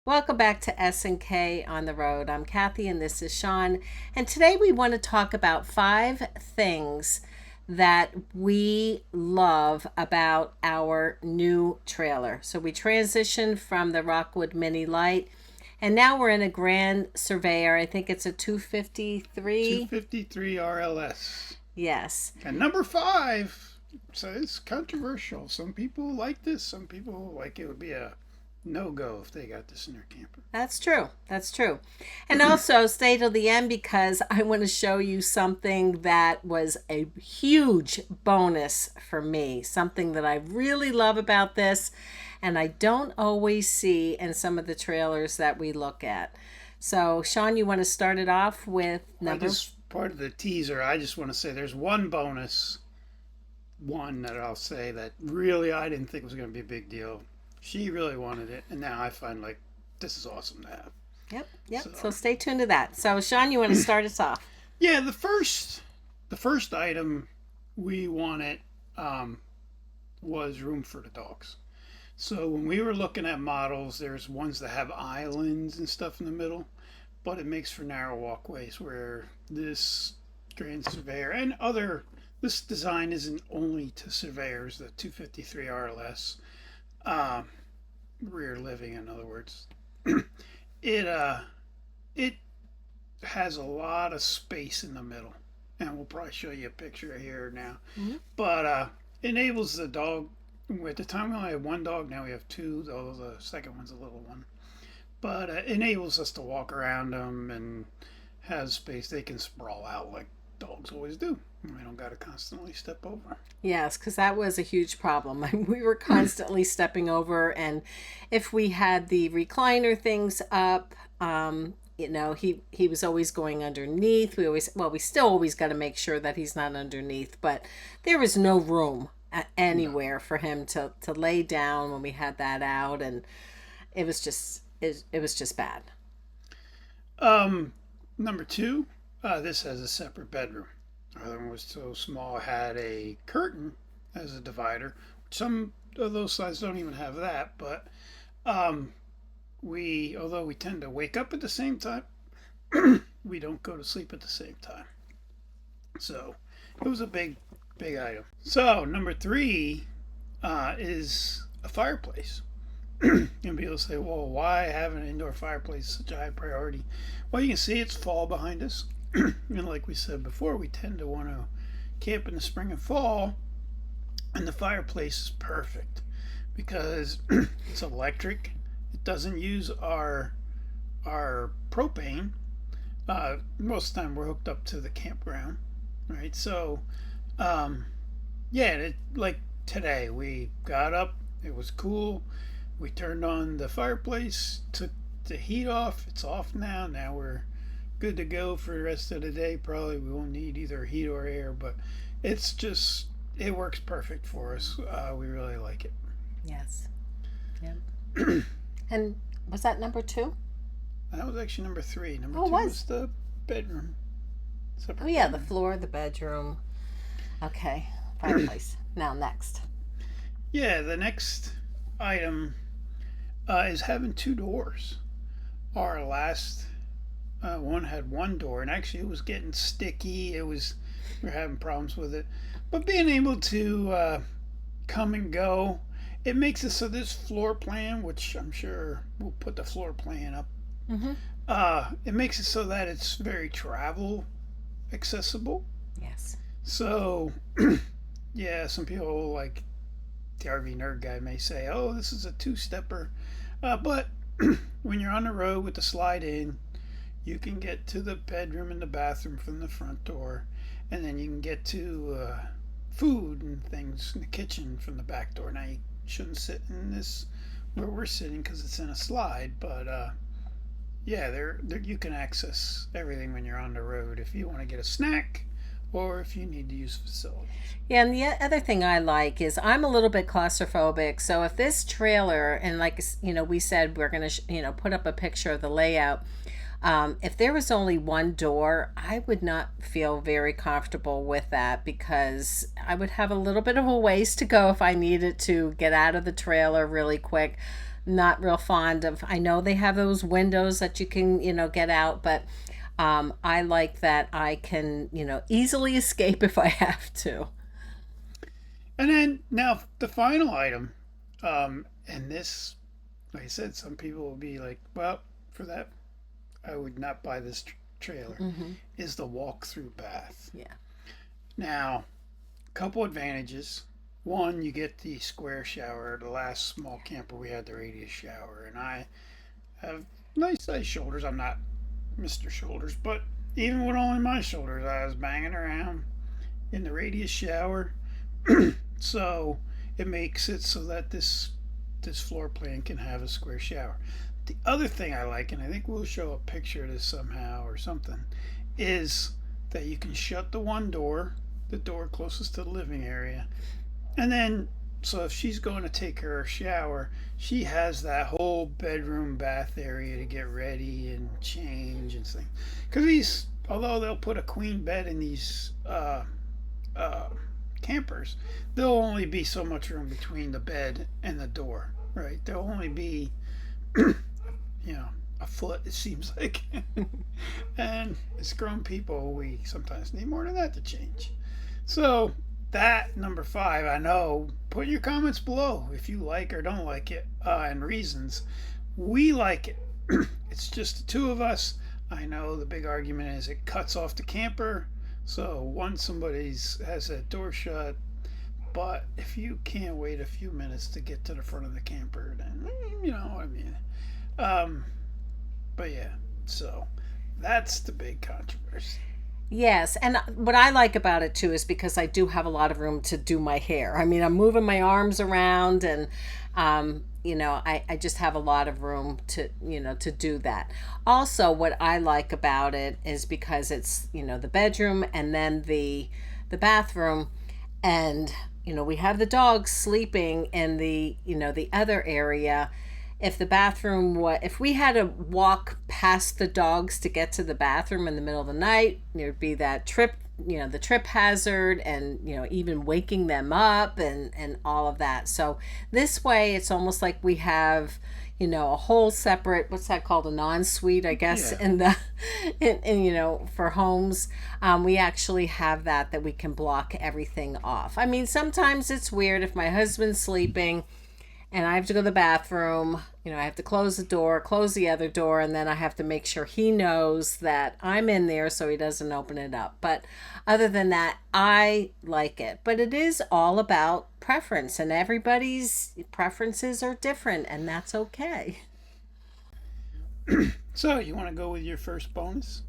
Welcome back to S&K On The Road. I'm Kathy and this is Shawn. And today we want to talk about 5 things that we love about our new trailer. So we transitioned from the Rockwood Mini Light and now we're in a Grand Surveyor. I think it's a 253. 253 RLS. Yes. And number 5, so it's controversial. Some people like this, some people like it would be a no-go if they got this in their camper. That's true. That's true. And also stay till the end because I want to show you something that was a huge bonus for me. Something that I really love about this and I don't always see in some of the trailers that we look at. So, Shawn, you want to start it off with number? Part of the teaser, I just want to say there's one bonus, one that I'll say that really I didn't think was going to be a big deal. She really wanted it, and now I find like this is awesome to have. Yep. So stay tuned to that. So, Shawn, you want to start us off? Yeah, the first item we wanted was room for the dogs. So when we were looking at models, there's ones that have islands and stuff in the middle, but it makes for narrow walkways where this Grand Surveyor and this design isn't only to surveyors, the 253 RLS, rear living, in other words. It has a lot of space in the middle, and we'll probably show you a picture here now. Mm-hmm. But enables the dog. At the time we only had one dog, now we have two, although the second one's a little one. But enables us to walk around them and has space. They can sprawl out like dogs always do. We don't got to constantly step over. Yes, because that was a huge problem. We were constantly stepping over, and if we had the recliner things up, he was always going underneath. We still always got to make sure that he's not underneath, but there was no room anywhere for him to lay down when we had that out, and it was just bad. Number 2, this has a separate bedroom. The other one was so small, it had a curtain as a divider. Some of those sides don't even have that, but although we tend to wake up at the same time, we don't go to sleep at the same time. So it was a big item. So number 3 is a fireplace. And people say, well, why have an indoor fireplace such a high priority? Well, you can see it's fall behind us. And like we said before, we tend to want to camp in the spring and fall. And the fireplace is perfect because it's electric. It doesn't use our propane. Most of the time we're hooked up to the campground, right? So, like today, we got up, it was cool. We turned on the fireplace, took the heat off. It's off now. Now we're good to go for the rest of the day. Probably we won't need either heat or air, but it works perfect for us. We really like it. Yes. Yep. And was that number 2? That was actually number 3. Number 2 was was the bedroom. Oh yeah, the floor, the bedroom. Okay, fireplace. Now next. Yeah, the next item is having 2 doors. Our last one had one door, and actually it was getting sticky. We were having problems with it. But being able to come and go, it makes it so this floor plan, which I'm sure we'll put the floor plan up. Mm-hmm. It makes it so that it's very travel accessible. Yes. So, yeah, some people like the RV nerd guy may say, "Oh, this is a 2-stepper," but when you're on the road with the slide in, you can get to the bedroom and the bathroom from the front door, and then you can get to food and things in the kitchen from the back door. Now you shouldn't sit in this where we're sitting because it's in a slide, but yeah, there you can access everything when you're on the road if you want to get a snack or if you need to use facilities. Yeah, and the other thing I like is I'm a little bit claustrophobic. So if this trailer, and like we said, we're gonna put up a picture of the layout. If there was only one door, I would not feel very comfortable with that because I would have a little bit of a ways to go if I needed to get out of the trailer really quick. not real fond of. I know they have those windows that you can, get out, but I like that I can, easily escape if I have to. And then now the final item, and this, like I said, some people will be like, well, for that, I would not buy this trailer, is the walk-through bath. Yeah. Now, a couple advantages. One, you get the square shower. The last small camper we had the radius shower, and I have nice sized shoulders. I'm not Mr. Shoulders, but even with only my shoulders, I was banging around in the radius shower. So it makes it so that this floor plan can have a square shower. The other thing I like, and I think we'll show a picture of this somehow or something, is that you can shut the one door, the door closest to the living area, and then so if she's going to take her shower, she has that whole bedroom bath area to get ready and change and things. Because although they'll put a queen bed in these campers, there'll only be so much room between the bed and the door, right? There'll only be, a foot, it seems like. And as grown people, we sometimes need more than that to change. So that number 5, I know. Put your comments below if you like or don't like it, and reasons. We like it. It's just the two of us. I know the big argument is it cuts off the camper. So once somebody's has that door shut, but if you can't wait a few minutes to get to the front of the camper, then you know what I mean. But yeah, so that's the big controversy. Yes, and what I like about it too is because I do have a lot of room to do my hair. I mean, I'm moving my arms around, and I just have a lot of room to do that. Also, what I like about it is because it's, the bedroom and then the bathroom, and we have the dogs sleeping in the other area. If the bathroom if we had to walk past the dogs to get to the bathroom in the middle of the night, there'd be that trip, the trip hazard, and even waking them up and all of that. So this way it's almost like we have a whole separate, what's that called, a non-suite, I guess. Yeah. In the for homes, we actually have that we can block everything off. I mean, sometimes it's weird if my husband's sleeping and I have to go to the bathroom, I have to close the door, close the other door, and then I have to make sure he knows that I'm in there so he doesn't open it up. But other than that, I like it. But it is all about preference, and everybody's preferences are different, and that's okay. So you want to go with your first bonus?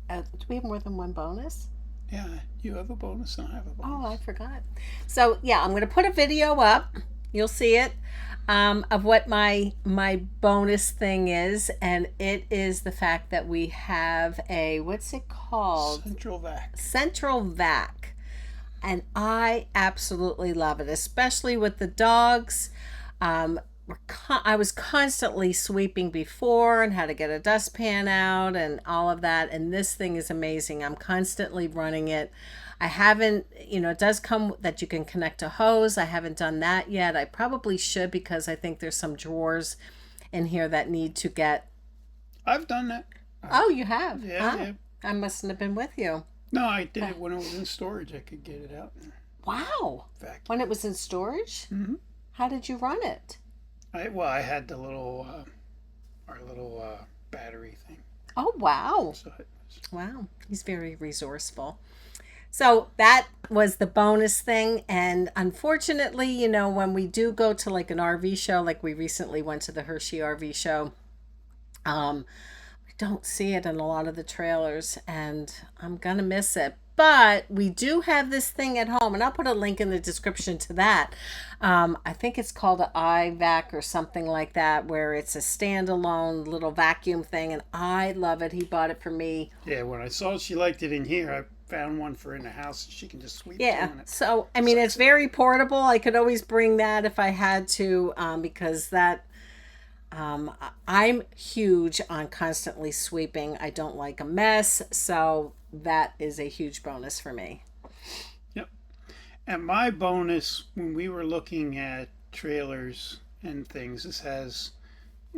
Do we have more than one bonus? Yeah, you have a bonus and I have a bonus. Oh, I forgot. So yeah, I'm going to put a video up. You'll see it, of what my bonus thing is, and it is the fact that we have a, what's it called? Central vac. Central vac, and I absolutely love it, especially with the dogs. I was constantly sweeping before and had to get a dustpan out and all of that, and this thing is amazing. I'm constantly running it. I haven't, it does come that you can connect a hose. I haven't done that yet. I probably should, because I think there's some drawers in here that need to get. I've done that. Oh, you have? Yeah, Oh, yeah. I mustn't have been with you. No, I did it when it was in storage. I could get it out and Wow. vacuum. When it was in storage? Mm-hmm. How did you run it? I had the little, our little battery thing. Oh, wow. So it was, Wow. He's very resourceful. So that was the bonus thing. And unfortunately, when we do go to like an RV show, like we recently went to the Hershey RV show, we don't see it in a lot of the trailers, and I'm going to miss it. But we do have this thing at home, and I'll put a link in the description to that. I think it's called an iVac or something like that, where it's a standalone little vacuum thing, and I love it. He bought it for me. yeah, when I saw she liked it in here, I found one for in the house. She can just sweep Yeah, doing it. so I mean, it's very portable. I could always bring that if I had to, because that I'm huge on constantly sweeping. I don't like a mess, so that is a huge bonus for me. Yep. And my bonus, when we were looking at trailers and things. This has,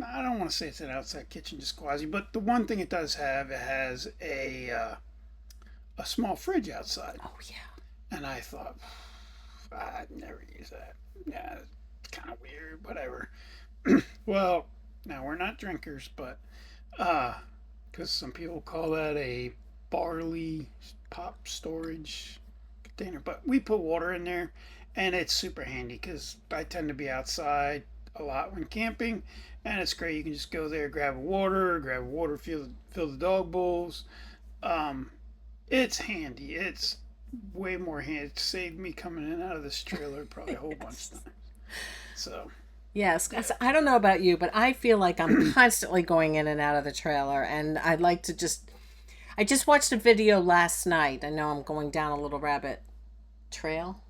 I don't want to say it's an outside kitchen, just quasi, but the one thing it does have, it has a small fridge outside. Oh yeah. And I thought, I'd never use that. Yeah, it's kind of weird, whatever. Well, now we're not drinkers, but because some people call that a barley pop storage container, but we put water in there, and it's super handy because I tend to be outside a lot when camping, and it's great. You can just go there, grab a water, fill the dog bowls. Um, it's handy. It's way more handy. It saved me coming in and out of this trailer probably a whole bunch of times. So Yes, 'cause I don't know about you, but I feel like I'm constantly going in and out of the trailer, and I'd like to just. I just watched a video last night. I know I'm going down a little rabbit trail.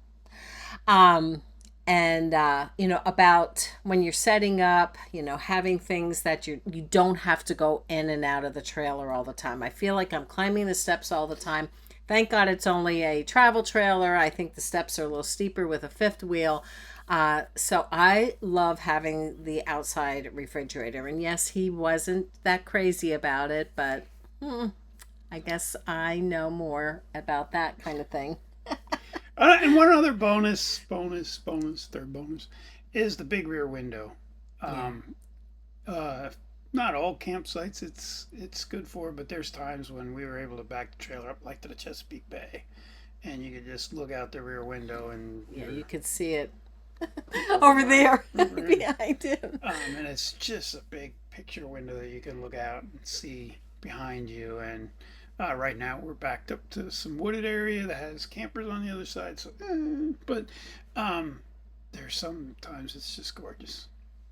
Um, and about when you're setting up, having things that you don't have to go in and out of the trailer all the time. I feel like I'm climbing the steps all the time. Thank God it's only a travel trailer. I think the steps are a little steeper with a fifth wheel. So I love having the outside refrigerator. And yes, he wasn't that crazy about it, but I guess I know more about that kind of thing. and one other third bonus, is the big rear window. Yeah. Not all campsites it's good for, but there's times when we were able to back the trailer up like to the Chesapeake Bay, and you could just look out the rear window and Yeah, you could see it over there over behind him. and it's just a big picture window that you can look out and see behind you. And right now we're backed up to some wooded area that has campers on the other side. So, but there's sometimes it's just gorgeous.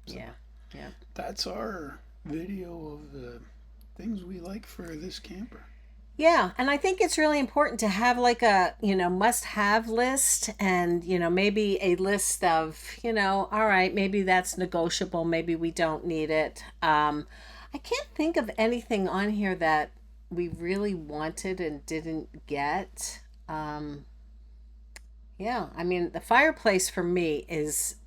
So Yeah, yeah. that's our video of the things we like for this camper. Yeah, and I think it's really important to have like a, must-have list and, maybe a list of, all right, maybe that's negotiable, maybe we don't need it. I can't think of anything on here that we really wanted and didn't get. Yeah, I mean, the fireplace for me is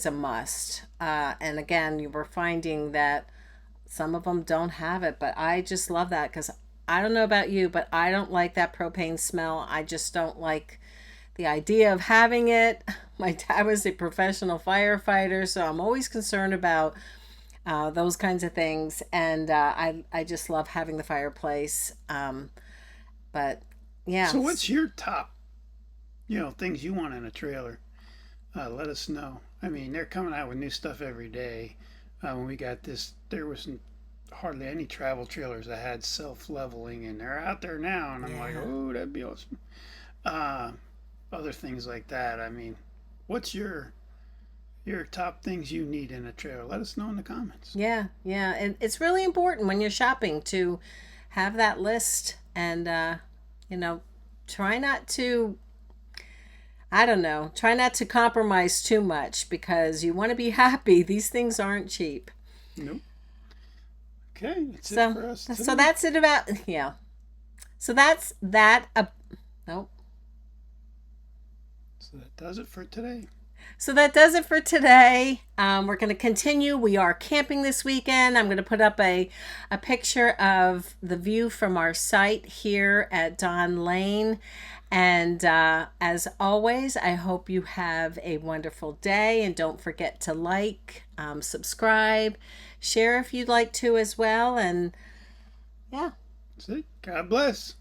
a must. And again, you were finding that some of them don't have it, but I just love that because I don't know about you, but I don't like that propane smell. I just don't like the idea of having it. My dad was a professional firefighter, so I'm always concerned about those kinds of things. And I just love having the fireplace. But yeah. So what's your top, things you want in a trailer? Let us know. I mean, they're coming out with new stuff every day. When we got this, there wasn't hardly any travel trailers that had self-leveling, and they're out there now. And I'm like, oh, that'd be awesome. Other things like that. I mean, what's your top things you need in a trailer? Let us know in the comments. Yeah, yeah. And it's really important when you're shopping to have that list and, try not to, I don't know, try not to compromise too much because you want to be happy. These things aren't cheap. Nope. Okay, that's it for us today. So that's it about, yeah. So that's that. Nope. So that does it for today. So that does it for today. We're going to continue. We are camping this weekend. I'm going to put up a picture of the view from our site here at Don Lane. And as always, I hope you have a wonderful day. And don't forget to like, subscribe, share if you'd like to as well. And yeah. That's it. God bless.